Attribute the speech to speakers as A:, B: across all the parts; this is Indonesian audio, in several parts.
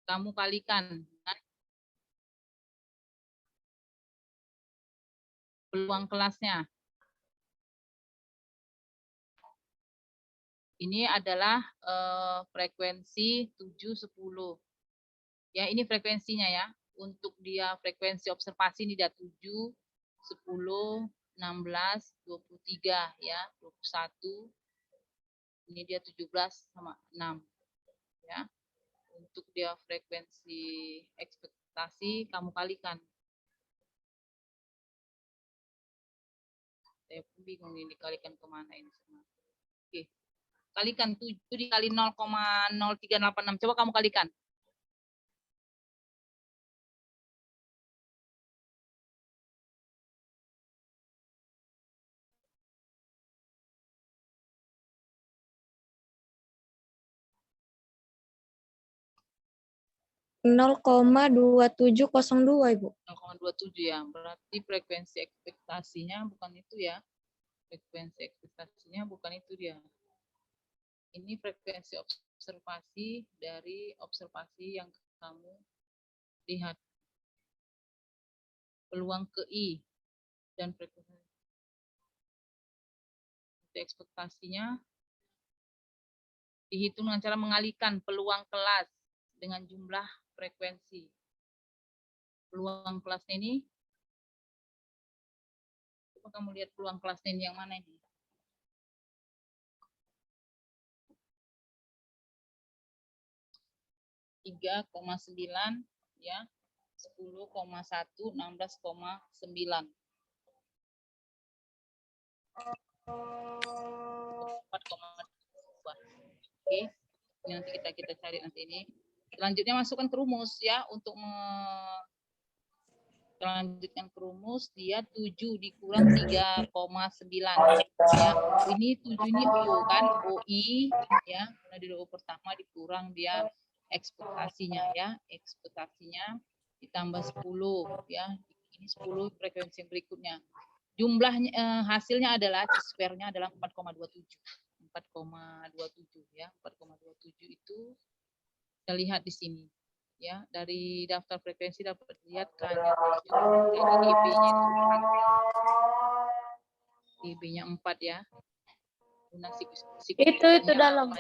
A: kamu kalikan dengan peluang kelasnya. Ini adalah frekuensi 7-10. Ya, ini frekuensinya ya. Untuk dia frekuensi observasi ini dia 7, 10, 16, 23 ya, 21. Ini dia 17 sama 6 ya. Untuk dia frekuensi ekspektasi kamu kalikan. Saya pun bingung ini dikalikan kemana ini semua. Oke. Kalikan 7 dikali 0,0386. Coba kamu kalikan.
B: Nol 0,2702 Ibu.
A: 0,27 ya. Berarti frekuensi ekspektasinya bukan itu ya. Frekuensi ekspektasinya bukan itu dia. Ini frekuensi observasi dari observasi yang kamu lihat. Peluang ke I dan frekuensi ekspektasinya dihitung dengan cara mengalihkan peluang kelas dengan jumlah frekuensi. Peluang kelasnya ini, coba kamu lihat peluang kelasnya ini yang mana ini? (3,9) ya, 10,1, 16,9. 4,2. Oke, ini nanti kita cari nanti ini. Selanjutnya masukkan ke rumus ya untuk melanjutkan ke rumus, dia 7 dikurang 3,9 ya. Ini 7 ini O kan, OI ya. Karena di O pertama dikurang dia ekspektasinya ya. Ekspektasinya ditambah 10 ya. Ini 10 frekuensi berikutnya. Jumlahnya hasilnya adalah square-nya adalah 4,27. 4,27 ya. 4,27 itu kita lihat di sini. Ya, dari daftar frekuensi dapat lihat K-nya 7, jadi IB-nya IB-nya 4 ya.
B: Itu dalam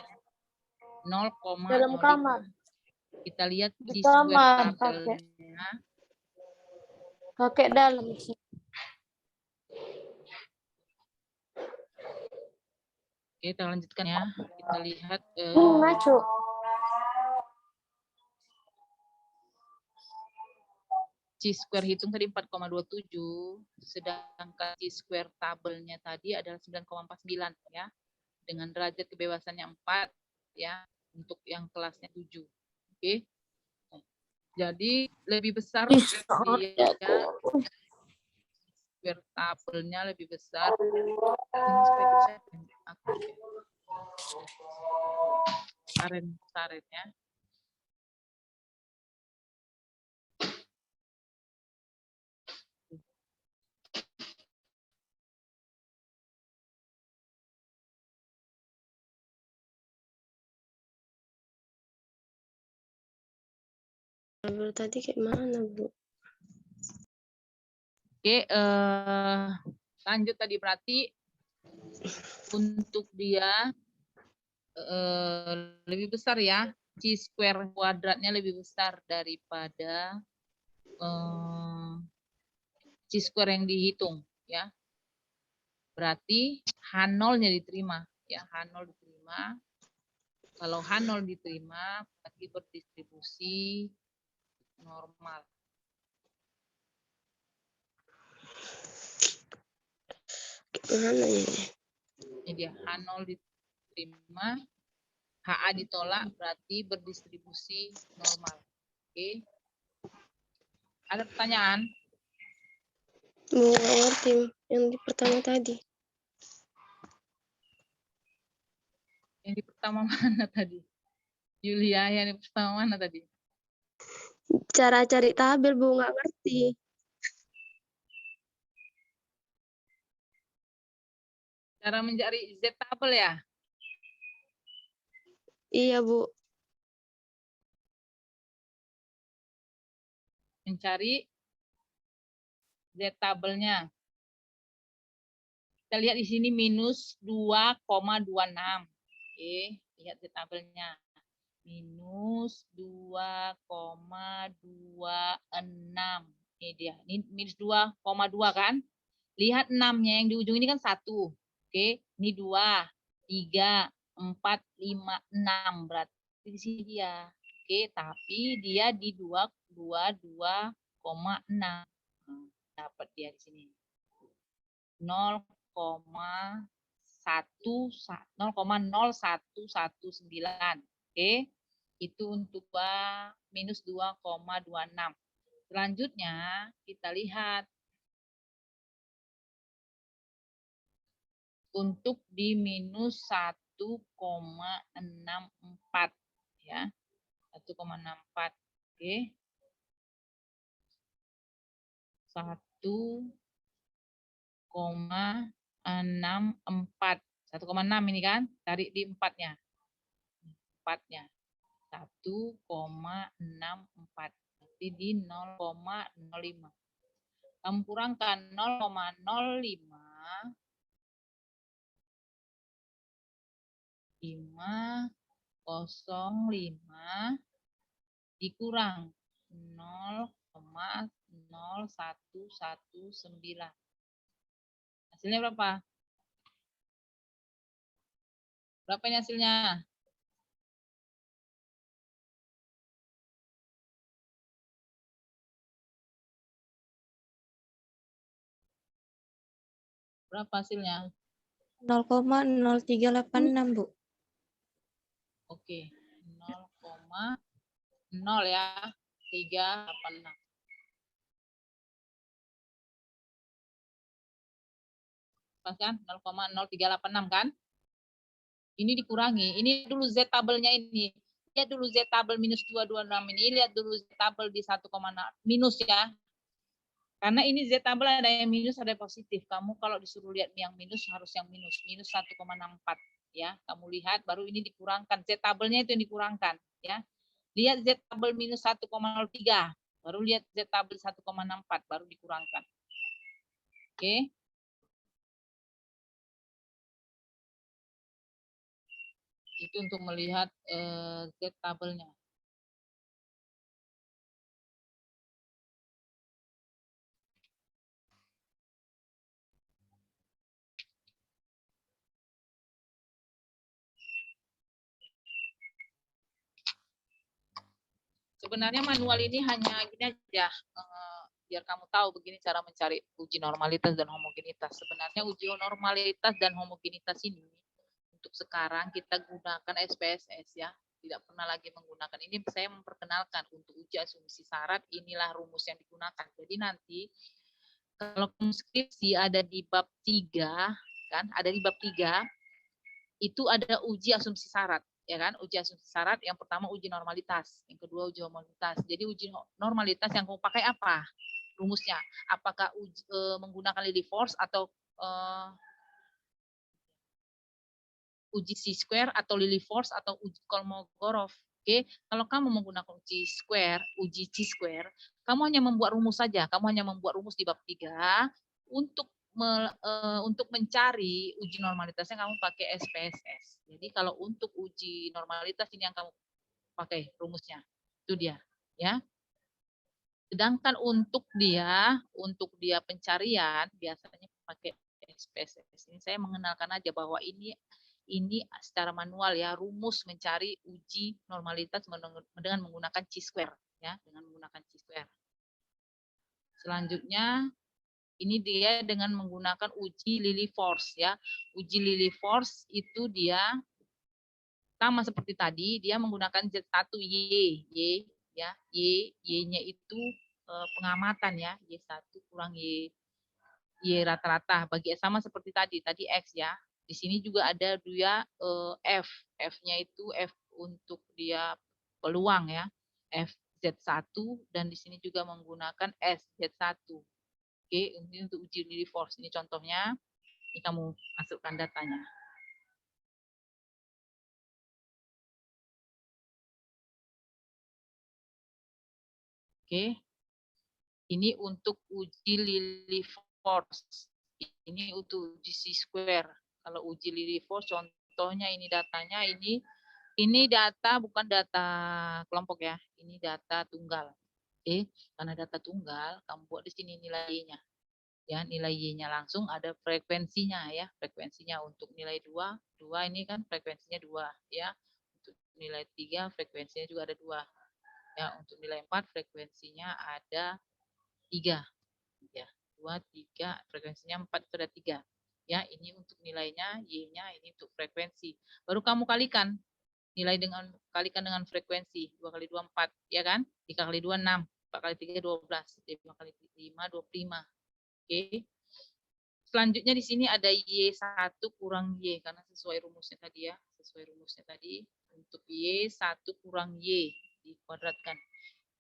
A: 0,05.
B: dalam kamar.
A: Kita lihat
B: Di
A: square
B: kamar,
A: tabelnya.
B: Kakek dalam sih.
A: Oke, kita lanjutkan ya. Kita lihat
B: Ngaco.
A: C-square hitung tadi 4,27, sedangkan C-square tabelnya tadi adalah 9,49 ya. Dengan derajat kebebasannya 4 ya, untuk yang kelasnya 7. Oke. Jadi lebih besar dia square tabelnya lebih besar. Ini supaya sarennya.
B: Tadi kayak mana, Bu?
A: Oke, lanjut tadi berarti untuk dia lebih besar ya, C-square kuadratnya lebih besar daripada C-square yang dihitung ya. Berarti H0-nya diterima ya, H0 diterima. Kalau H0 diterima berarti berdistribusi normal.
B: Gimana ya?
A: Ini dia H0 diterima, HA ditolak berarti berdistribusi normal. Oke. Ada pertanyaan?
B: Nggak ngerti yang di pertama tadi.
A: Yang di pertama mana tadi? Julia, yang di pertama mana tadi?
B: Cara cari tabel, Bu, nggak ngerti.
A: Cara mencari Z tabel ya?
B: Iya, Bu.
A: mencari Z tabelnya. Kita lihat di sini minus 2,26. Oke, lihat Z tabelnya. Minus 2,26. Ini dia. Ini minus 2,2 kan? Lihat 6-nya yang di ujung ini kan 1. Oke, ini 2, 3, 4, 5, 6. Berarti di sini dia. Oke, tapi dia di 2,6. Dapat dia di sini. 0,0119. Oke, itu untuk minus 2,26. Selanjutnya kita lihat untuk di minus 1,64 ya. 1,64. Oke. 1,64. 1,6 ini kan, tarik di 4-nya. 4-nya. 1,64. Berarti di 0,05. Kamu kurangkan 0,05 505 dikurang 0,0119. Hasilnya berapa? Berapa ini hasilnya? Berapa hasilnya?
B: 0,0386, Bu.
A: Oke, 0,0 ya, 386. Pas kan? 0,0386 kan? Ini dikurangi. Ini dulu Z tabelnya ini. Lihat dulu Z tabel minus 226 ini. Lihat dulu Z tabel di 1,6 minus ya. Karena ini Z tabel ada yang minus, ada yang positif. Kamu kalau disuruh lihat yang minus, harus yang minus. Minus 1,64. Ya, kamu lihat baru ini dikurangkan. Z tabelnya itu yang dikurangkan. Ya, lihat Z tabel minus 1,03. Baru lihat Z tabel 1,64. Baru dikurangkan. Oke. Itu untuk melihat Z tabelnya. Sebenarnya manual ini hanya gini aja, biar kamu tahu begini cara mencari uji normalitas dan homogenitas. Sebenarnya uji normalitas dan homogenitas ini untuk sekarang kita gunakan SPSS ya, tidak pernah lagi menggunakan ini. Saya memperkenalkan untuk uji asumsi syarat, inilah rumus yang digunakan. Jadi nanti kalau skripsi ada di bab 3 kan, ada di bab 3 itu ada uji asumsi syarat, ya kan? Uji asumsi syarat yang pertama uji normalitas, yang kedua uji homogenitas. Jadi uji normalitas yang kamu pakai apa? Rumusnya, apakah menggunakan Lillie force atau uji C-square atau Lillie force atau uji Kolmogorov. Oke, kalau kamu menggunakan uji C-square, kamu hanya membuat rumus saja. Kamu hanya membuat rumus di bab 3 untuk mencari uji normalitasnya kamu pakai SPSS. Jadi kalau untuk uji normalitas ini yang kamu pakai rumusnya. Itu dia, ya. Sedangkan untuk dia pencarian biasanya pakai SPSS. Ini saya mengenalkan aja bahwa ini secara manual ya, rumus mencari uji normalitas dengan menggunakan chi-square ya, dengan menggunakan chi-square. Selanjutnya ini dia dengan menggunakan uji Lillie force ya. Uji Lillie force itu dia sama seperti tadi, dia menggunakan Z1Y ya. Y-nya itu pengamatan ya, Y1 kurang Y rata-rata bagi sama seperti tadi X ya. Di sini juga ada dia F. F-nya itu F untuk dia peluang ya. F Z1 dan di sini juga menggunakan S Z1. Oke, ini untuk uji Lillie force. Ini contohnya. Ini kamu masukkan datanya. Oke. Ini untuk uji Lilly force. Ini untuk uji C-square. Kalau uji Lilly force, contohnya ini datanya, ini data bukan data kelompok ya, ini data tunggal. Oke, karena data tunggal, kamu buat di sini nilainya. Ya, nilai Y-nya langsung ada frekuensinya ya. Frekuensinya untuk nilai 2 ini kan frekuensinya 2 ya. Untuk nilai 3 frekuensinya juga ada 2. Ya, untuk nilai 4 frekuensinya ada 3. Ya, 2 3 frekuensinya 4 itu ada 3. Ya, ini untuk nilainya, Y-nya ini untuk frekuensi. Baru kamu kalikan kalikan dengan frekuensi. 2 kali 2 4, ya kan? 3 kali 2 6, 4 kali 3 12, 5 kali 5 25. Oke. Selanjutnya di sini ada Y1 kurang Y karena sesuai rumusnya tadi ya. Sesuai rumusnya tadi untuk Y1 kurang Y dikuadratkan.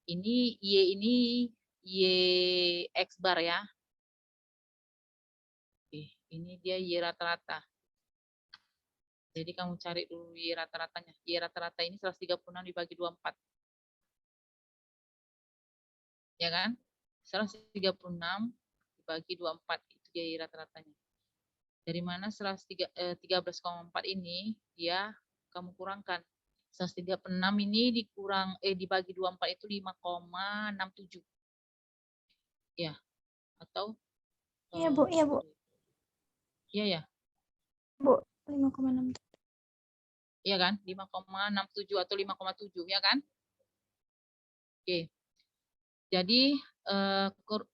A: Ini Y ini Y X bar ya. Oke, ini dia Y rata-rata. Jadi kamu cari dulu Y rata-ratanya. Y rata-rata ini 136 dibagi 24. Ya kan? 136 dibagi 24 itu dia Y rata-ratanya. Dari mana 13,4 ini dia kamu kurangkan. 136 ini dibagi 24 itu 5,67. Ya, atau
C: Iya, Bu. Iya, Bu.
A: Iya ya.
C: Bu, 5,6.
A: Iya kan? 5,67 atau 5,7 ya kan? Oke. Jadi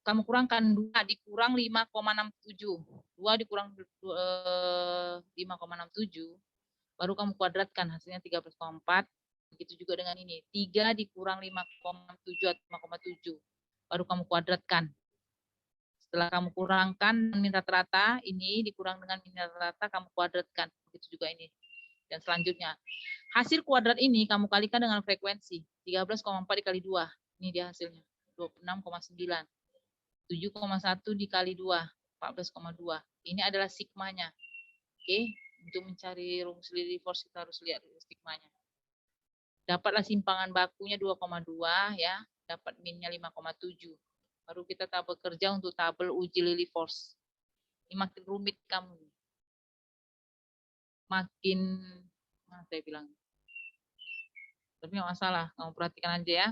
A: kamu kurangkan 2 dikurang 5,67. 2 dikurang 5,67 baru kamu kuadratkan hasilnya 13,4. Begitu juga dengan ini. 3 dikurang 5,7 atau 5,7 baru kamu kuadratkan. Setelah kamu kurangkan min rata-rata, ini dikurang dengan min rata-rata kamu kuadratkan. Begitu juga ini. Dan selanjutnya, hasil kuadrat ini kamu kalikan dengan frekuensi. 13,4 dikali 2. Ini dia hasilnya. 26,9. 7,1 dikali 2. 14,2. Ini adalah sigmanya. Oke, untuk mencari rumus Lilly force kita harus lihat sigmanya. Dapatlah simpangan bakunya 2,2 ya, dapat minnya 5,7. Baru kita tabel kerja untuk tabel uji Lilly force. Ini makin rumit kamu. Makin saya bilang. Tapi nggak masalah, kamu perhatikan aja ya.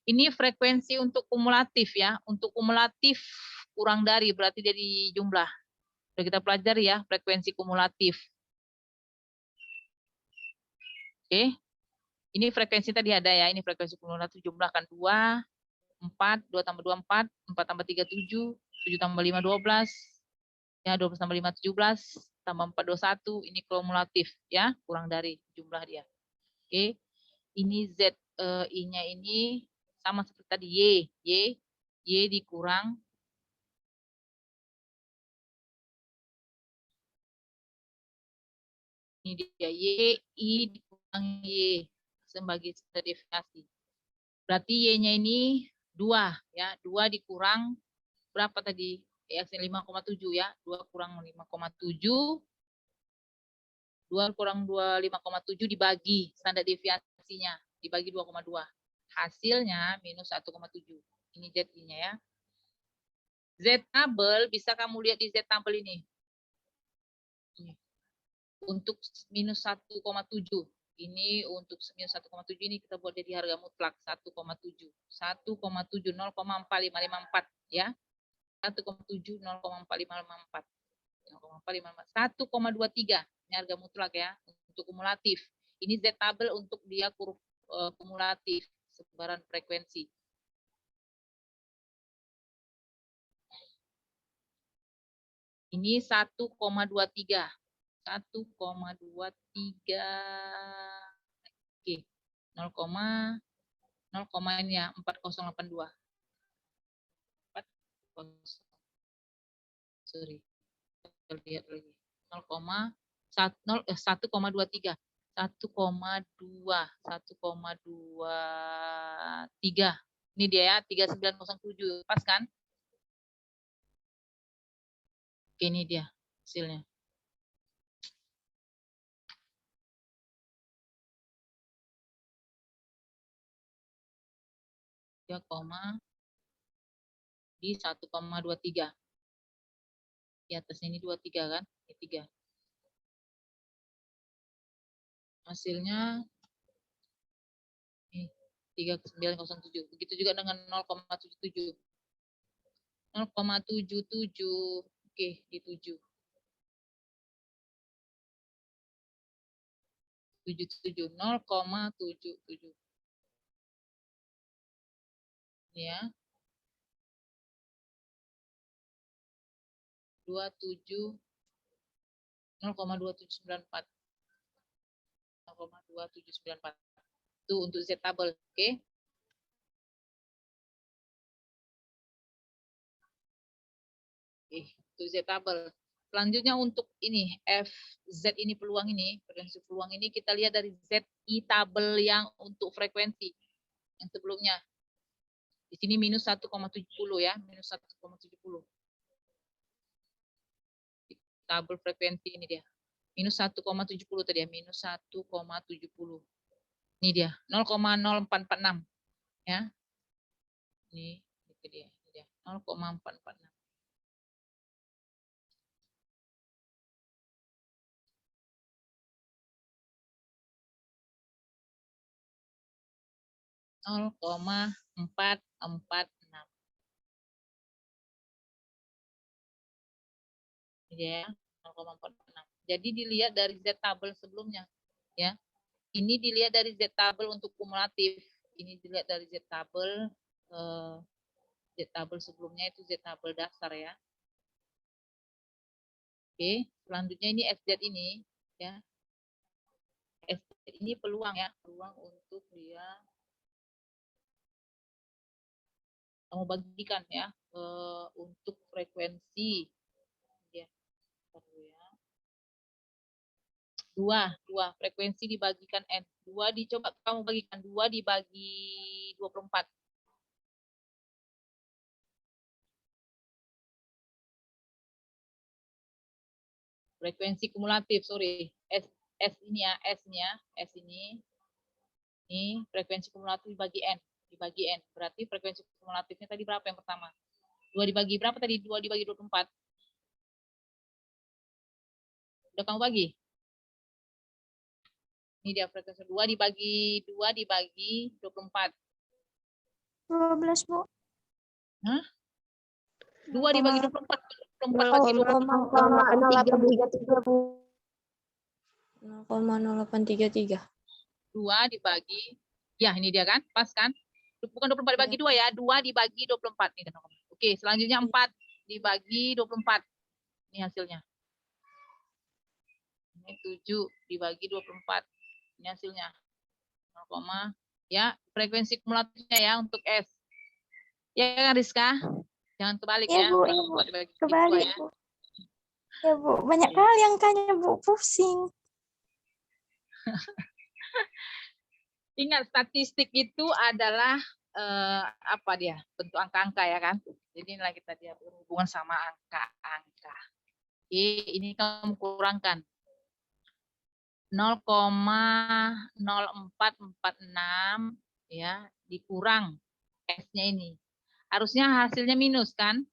A: Ini frekuensi untuk kumulatif ya. Untuk kumulatif kurang dari berarti jadi jumlah. Sudah kita pelajari ya, frekuensi kumulatif. Oke. Ini frekuensi tadi ada ya, ini frekuensi kumulatif jumlahkan 2, 4, 2 tambah 2, 4, 4 tambah 3, 7, 7 tambah 5, 12, ya 12 tambah 5, 17, tambah 4, 21, ini kumulatif ya, kurang dari jumlah dia. Oke, ini Z, I-nya ini sama seperti tadi, Y dikurang, ini dia, I dikurang Y, sebagai deviasi. Berarti Y-nya ini 2 ya, 2 dikurang berapa tadi? X 5,7 ya. 2 kurang 5,7. 2 kurang 2 5,7 dibagi standar deviasinya, dibagi 2,2. Hasilnya minus 1,7. Ini Z-nya ya. Z tabel bisa kamu lihat di Z tabel ini. Untuk minus 1,7. Ini untuk minus 1,7 ini kita buat jadi harga mutlak 1,7. 1,7 0,4554 ya. 1,7 0,4554. 1,23 ini harga mutlak ya untuk kumulatif. Ini Z tabel untuk dia kumulatif sebaran frekuensi. Ini 1,23. 1,23. Oke. 0, ini ya 4082. 40. Sorry. Lihat lagi. 1,23. 1,23. Ini dia ya, 3907. Pas kan? Oke, ini dia hasilnya. di 1,23. Di atasnya ini 23 kan? Ini 3. Hasilnya ini 3907. Begitu juga dengan 0,77. 0,77. Oke, di 7. 77. 0,77. Ya. 27 0,2794. 0,2794. Itu untuk Z tabel, oke? Oke, untuk Z tabel. Selanjutnya untuk ini FZ ini peluang ini, frekuensi peluang ini kita lihat dari ZI tabel yang untuk frekuensi yang sebelumnya. Di sini minus 1,70 ya, minus 1,70. Tabel frekuensi ini dia. Minus 1,70 tadi ya, minus 1,70. Ini dia, 0,0446 ya. Ini itu dia, 0,446. Nol koma 446. Ya, 0,446. Jadi dilihat dari Z tabel sebelumnya, ya. Ini dilihat dari Z tabel untuk kumulatif. Ini dilihat dari Z tabel sebelumnya itu Z tabel dasar ya. Oke, selanjutnya ini SZ ini, ya. SZ ini peluang ya, peluang untuk dia kamu bagikan ya untuk frekuensi ya. Dua frekuensi dibagikan N. 2 dicoba kamu bagikan 2 dibagi 24. Frekuensi kumulatif, sorry. S ini ya, S ini frekuensi kumulatif dibagi N. Berarti frekuensi kumulatifnya tadi berapa yang pertama? 2 dibagi berapa tadi? 2 dibagi 24. Udah kamu bagi? Ini dia frekuensi 2 dibagi 24.
C: 12, Bu.
A: Hah? 2 dibagi 24.
B: 0,0833, Bu. 0,0833.
A: 2 dibagi, ya ini dia kan, pas kan? Bukan 24 dibagi 2 ya, 2 dibagi 24. Nih, oke, selanjutnya 4 dibagi 24. Ini hasilnya. Ini 7 dibagi 24. Ini hasilnya. 0, ya, frekuensi kumulatifnya ya untuk S. Ya kan Rizka? Jangan kebalik ya.
C: Bu,
A: Jangan
C: Bu.
A: dibagi 2
C: Kebalik,
A: ya.
C: Bu. Ya, Bu. Banyak kali angkanya, Bu. Pusing.
A: Ingat, statistik itu adalah apa dia? Bentuk angka-angka ya kan? Jadi inilah kita dia berhubungan sama angka-angka. Oke, ini kamu kurangkan 0,0446 ya, dikurang S-nya ini. Harusnya hasilnya minus kan?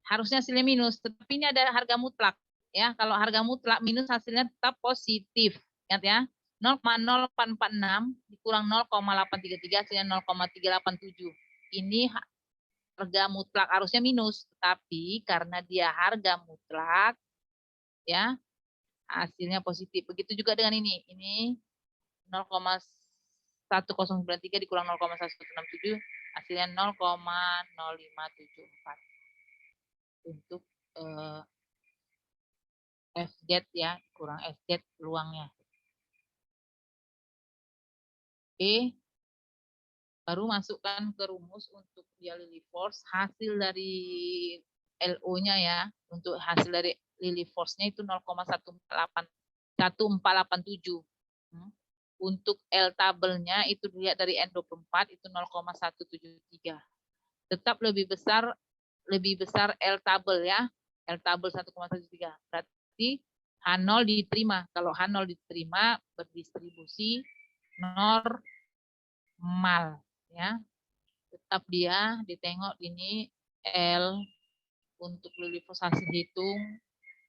A: Harusnya hasilnya minus, tapi ini ada harga mutlak ya. Kalau harga mutlak minus hasilnya tetap positif. Ingat ya. 0,0446 dikurang 0,833 hasilnya 0,387. Ini harga mutlak harusnya minus, tapi karena dia harga mutlak ya, hasilnya positif. Begitu juga dengan ini. Ini 0,1093 dikurang 0,1167 hasilnya 0,0574 untuk FZ ya, kurang FZ peluangnya. Oke, baru masukkan ke rumus untuk dia Lillie force, hasil dari LO-nya ya, untuk hasil dari Lillie force-nya itu 0,1487. Untuk L tabelnya itu dilihat dari N24 itu 0,173. Tetap lebih besar L tabel ya. L tabel 1,13. Berarti H0 diterima. Kalau H0 diterima berdistribusi normal ya. Tetap dia ditengok ini L untuk liliposasi hitung,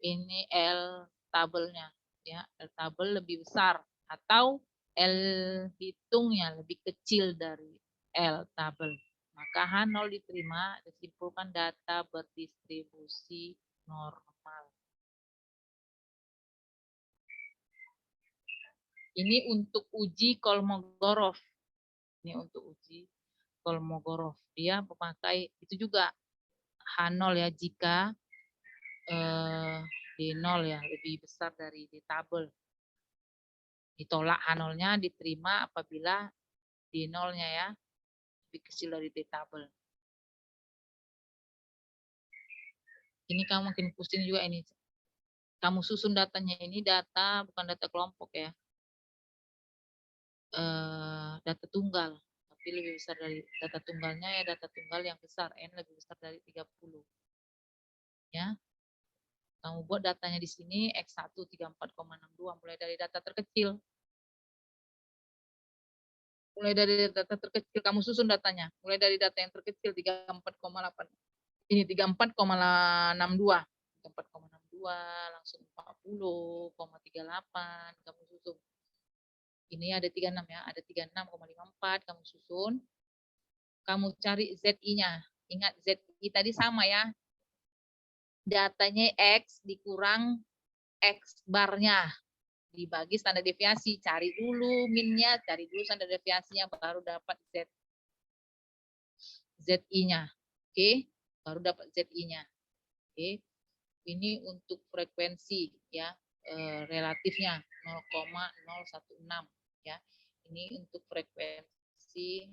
A: ini L tabelnya ya, L tabel lebih besar atau L hitungnya lebih kecil dari L tabel. Maka H0 diterima, disimpulkan data berdistribusi normal. Ini untuk uji Kolmogorov. Ini untuk uji Kolmogorov. Dia memakai itu juga H0 ya, jika D0 ya lebih besar dari D tabel. Ditolak H0-nya, diterima apabila D0-nya ya lebih kecil dari D tabel. Ini kamu makin pusing juga ini. Kamu susun datanya, ini data bukan data kelompok ya. Data tunggal, tapi lebih besar dari data tunggalnya ya, data tunggal yang besar, N lebih besar dari 30. Ya. Kamu buat datanya di sini X1 34,62 mulai dari data terkecil. Mulai dari data terkecil kamu susun datanya. Mulai dari data yang terkecil 34,8. Ini 34,62. 34,62 langsung 40,38 kamu susun. Ini ada 36 ya, ada 36,54 kamu susun. Kamu cari ZI-nya. Ingat ZI tadi sama ya. Datanya X dikurang X barnya. Dibagi standar deviasi, cari dulu minnya, cari dulu standar deviasinya, baru dapat ZI-nya. Oke, baru dapat ZI-nya. Oke. Ini untuk frekuensi ya, relatifnya 0,016 ya. Ini untuk frekuensi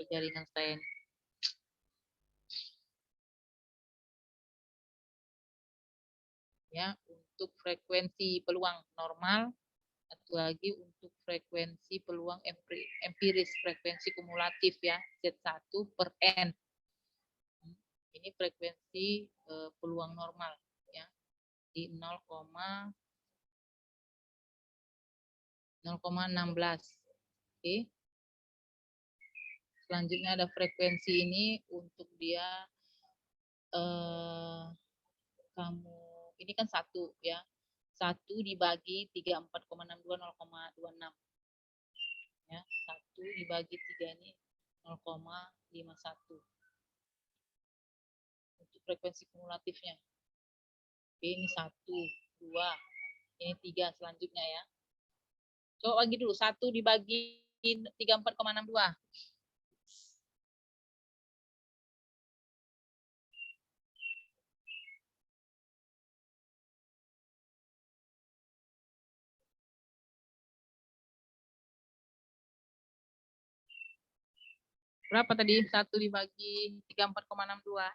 A: jaringan saya. Ya, untuk frekuensi peluang normal, satu lagi untuk frekuensi peluang empiris, frekuensi kumulatif ya, Z1 per N. Ini frekuensi peluang normal ya, di 0,16. Oke. Selanjutnya ada frekuensi ini untuk dia kamu ini kan 1 ya. 1 dibagi 34,62 0,26. Ya, 1 dibagi 3 ini 0,51. Untuk frekuensi kumulatifnya. Oke, ini 1, 2, ini 3 selanjutnya ya. Coba bagi dulu 1 dibagi 34,62. Berapa tadi? 1 dibagi 34,62.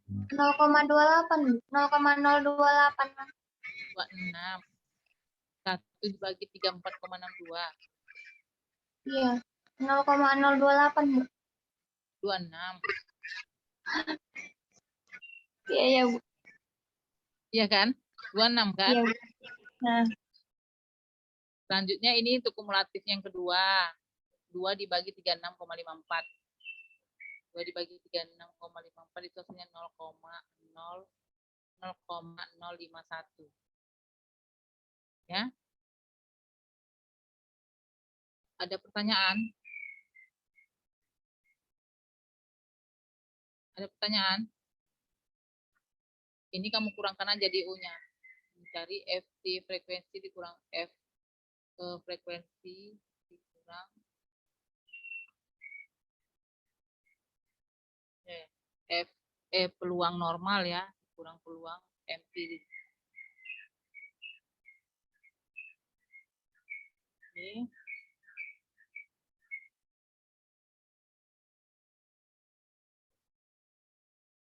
C: 0,28, 0,028.
A: 26. 1 dibagi 34,62.
C: Iya, 0,028, Bu.
A: 26.
C: Iya, ya, Bu.
A: Iya kan? 26 kan?
C: Iya, Bu. Nah,
A: Selanjutnya ini untuk kumulatif yang kedua. 2 dibagi 36,54. 2 dibagi 36,54 itu hasilnya 0,051. Ya. Ada pertanyaan? Ada pertanyaan? Ini kamu kurangkan aja di U-nya. Mencari FT frekuensi dikurang F frekuensi dikurang F peluang normal ya, kurang peluang empiris. Oke.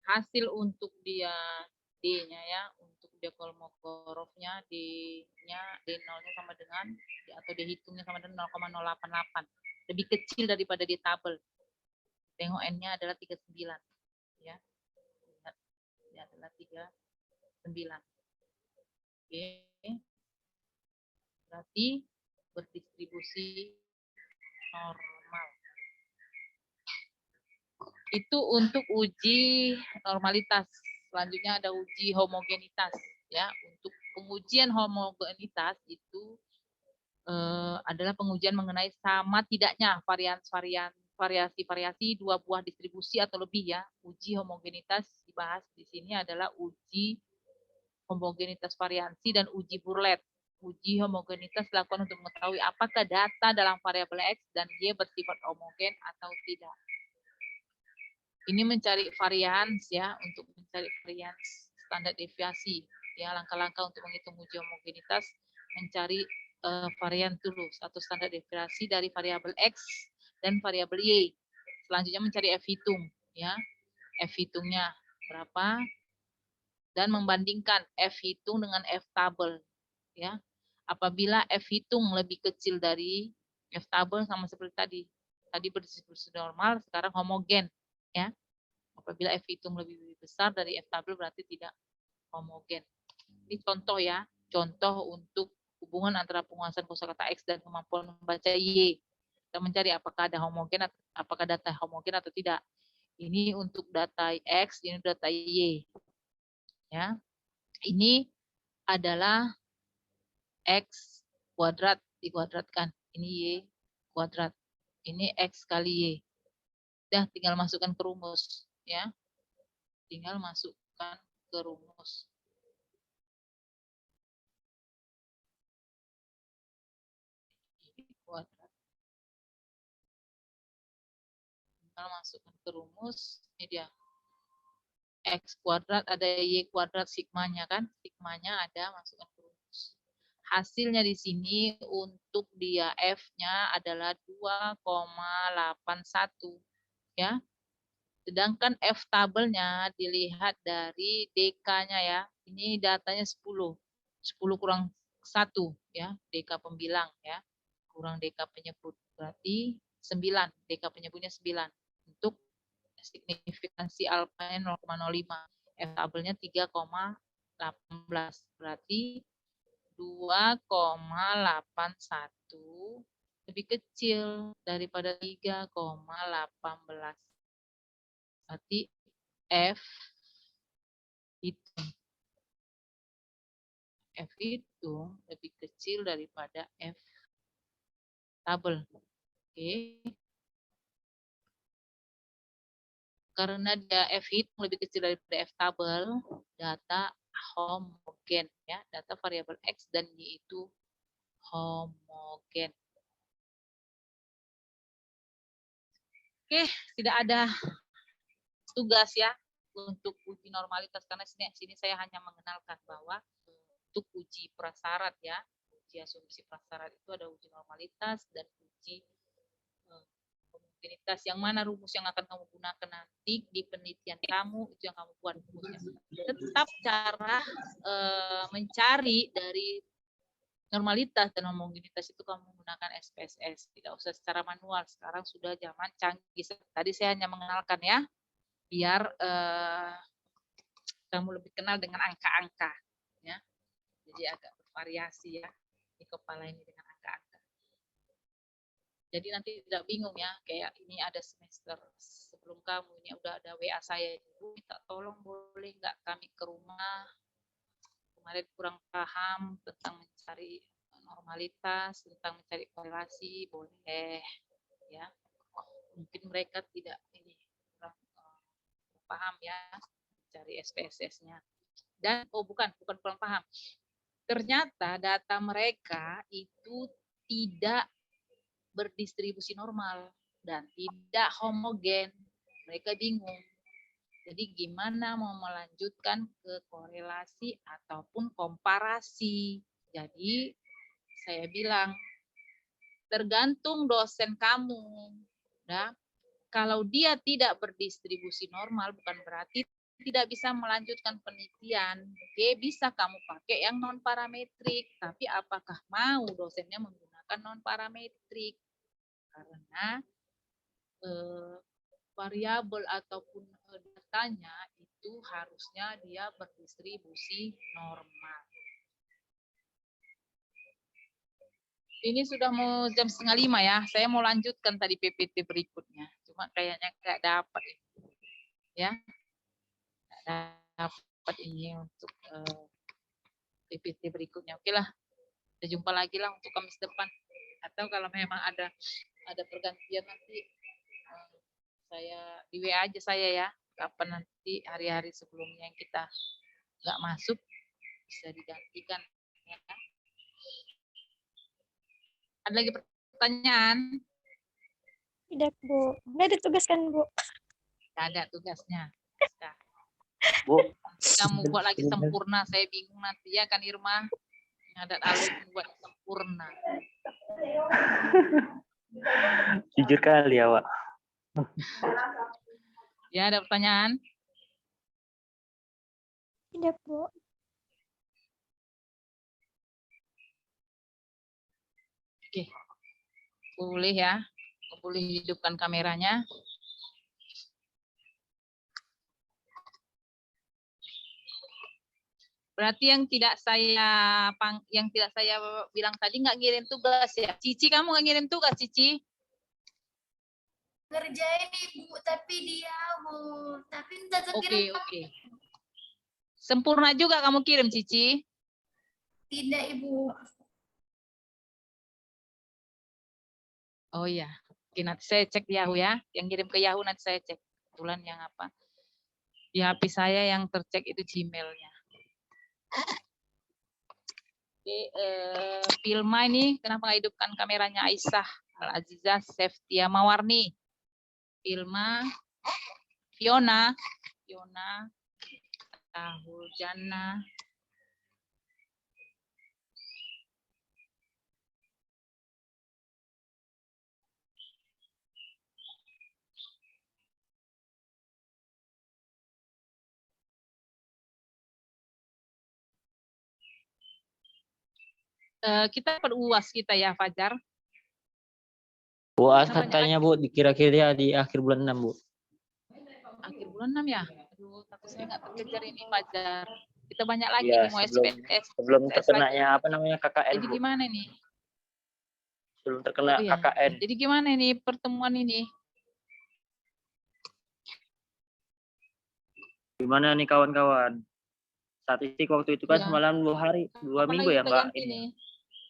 A: Hasil untuk dia D-nya ya, untuk dia Kolmogorov-nya D-nya D0-nya sama dengan atau D hitungnya sama dengan 0,088. Lebih kecil daripada di tabel. Tengok N-nya adalah 39 ya. Lihat, ini adalah 39. Oke. Berarti berdistribusi normal. Itu untuk uji normalitas. Selanjutnya ada uji homogenitas. Ya, untuk pengujian homogenitas itu adalah pengujian mengenai sama tidaknya variasi-variasi dua buah distribusi atau lebih ya. Uji homogenitas dibahas di sini adalah uji homogenitas variansi dan uji Burlet. Uji homogenitas dilakukan untuk mengetahui apakah data dalam variabel X dan Y bersifat homogen atau tidak. Ini mencari varians ya, untuk mencari varians standar deviasi. Ya, langkah-langkah untuk menghitung uji homogenitas, mencari varian dulu atau standar deviasi dari variabel X dan variabel Y. Selanjutnya mencari F hitung ya. F hitungnya berapa dan membandingkan F hitung dengan F tabel ya. Apabila F hitung lebih kecil dari F tabel sama seperti tadi. Tadi berdistribusi normal, sekarang homogen ya. Apabila F hitung lebih besar dari F tabel berarti tidak homogen. Ini contoh ya, contoh untuk hubungan antara penguasaan kosakata X dan kemampuan membaca Y. Kita mencari apakah ada homogen, apakah data homogen atau tidak. Ini untuk data X, ini data Y. Ya, ini adalah X kuadrat dikuadratkan. Ini Y kuadrat. Ini X kali Y. Udah, tinggal masukkan ke rumus. Ya, tinggal masukkan ke rumus. Kuadrat. Tinggal masukkan ke rumus, ini dia. X kuadrat ada Y kuadrat sigmanya kan? Sigmanya ada, masukkan ke rumus. Hasilnya di sini untuk dia F-nya adalah 2,81 ya. Sedangkan F tabelnya dilihat dari DK-nya ya. Ini datanya 10. 10 kurang 1 ya, DK pembilang ya. Kurang DK penyebut berarti 9, DK penyebutnya 9. Untuk signifikansi alfanya 0,05, F tabelnya 3,18 berarti 2,81 lebih kecil daripada 3,18. Berarti F itu lebih kecil daripada F tabel. Oke. Karena dia F hitung lebih kecil daripada F tabel, data homogen ya, data variabel X dan Y itu homogen. Oke, tidak ada tugas ya untuk uji normalitas karena sini saya hanya mengenalkan bahwa untuk uji prasyarat ya, uji asumsi prasyarat itu ada uji normalitas dan uji homogenitas. Yang mana rumus yang akan kamu gunakan nanti di penelitian kamu itu yang kamu buat rumusnya. Tetap cara mencari dari normalitas dan homogenitas itu kamu menggunakan SPSS, tidak usah secara manual. Sekarang sudah zaman canggih. Tadi saya hanya mengenalkan ya, biar kamu lebih kenal dengan angka-angka ya. Jadi agak bervariasi ya di kepala ini dengan angka-angka. Jadi nanti tidak bingung ya, kayak ini ada semester sebelum kamu ini udah ada WA saya, Bu minta tolong boleh nggak kami ke rumah, kemarin kurang paham tentang mencari normalitas, tentang mencari korelasi, boleh ya. Mungkin mereka tidak ini kurang paham ya mencari SPSS-nya. Dan bukan kurang paham. Ternyata data mereka itu tidak berdistribusi normal dan tidak homogen. Mereka bingung. Jadi gimana mau melanjutkan ke korelasi ataupun komparasi. Jadi saya bilang tergantung dosen kamu. Nah, kalau dia tidak berdistribusi normal bukan berarti tidak bisa melanjutkan penelitian. Oke, bisa kamu pakai yang non parametrik, tapi apakah mau dosennya menggunakan non parametrik? Karena variabel ataupun datanya itu harusnya dia berdistribusi normal. Ini sudah mau jam 4:30 ya. Saya mau lanjutkan tadi PPT berikutnya. Cuma kayaknya nggak dapat ya. Nggak dapat ini untuk PPT berikutnya. Oke lah. Kita jumpa lagi lah untuk Kamis depan. Atau kalau memang ada pergantian nanti saya di WA aja saya ya. Kapan nanti hari-hari sebelumnya yang kita nggak masuk bisa digantikan. Ya. Ada lagi pertanyaan?
C: Tidak, Bu. Nggak ada tugas kan, Bu?
A: Nggak ada tugasnya. Nah,
D: Bu,
A: kamu buat lagi sempurna, saya bingung nanti ya kan Irma. Ada alur buat sempurna.
D: jujur kali ya, Wak.
A: Ya, ada pertanyaan?
C: Tidak, Bu.
A: Oke. Boleh ya. Boleh hidupkan kameranya. Berarti yang tidak saya bilang tadi nggak ngirim tugas ya. Cici, kamu nggak ngirim tugas, Cici?
E: Ngerjain Ibu, tapi dia tapi minta terkirim
A: Oke. Sempurna juga kamu kirim, Cici?
E: tidak Ibu.
A: Oh iya. Oke, nanti saya cek di Yahoo ya. Yang kirim ke Yahoo nanti saya cek. Kebetulan yang apa? Di HP saya yang tercek itu Gmail-nya. Oke, Filma ini kenapa nggak hidupkan kameranya? Aisyah Al-Azizah Seftia Mawarni. Filma, Fiona, Tahul Jannah. Kita dapat UAS kita ya, Fajar.
D: UAS
A: Kenapa
D: katanya, Bu, dikira-kira di akhir bulan 6, Bu.
A: Akhir bulan 6 ya? Aduh, tapi saya nggak terkejar ini, Fajar. Kita banyak lagi
D: Iya,
A: nih mau SPS.
D: sebelum terkenanya apa namanya KKN,
A: Jadi
D: Bu.
A: gimana nih?
D: Sebelum terkena
A: Oh, iya.
D: KKN.
A: Jadi gimana nih pertemuan ini?
D: Gimana nih kawan-kawan? Statistik waktu itu kan
A: Iya.
D: semalam 2
A: Kapan
D: minggu
A: lagi
D: ya,
A: kita
D: Mbak?
A: ganti
D: Ini
A: nih?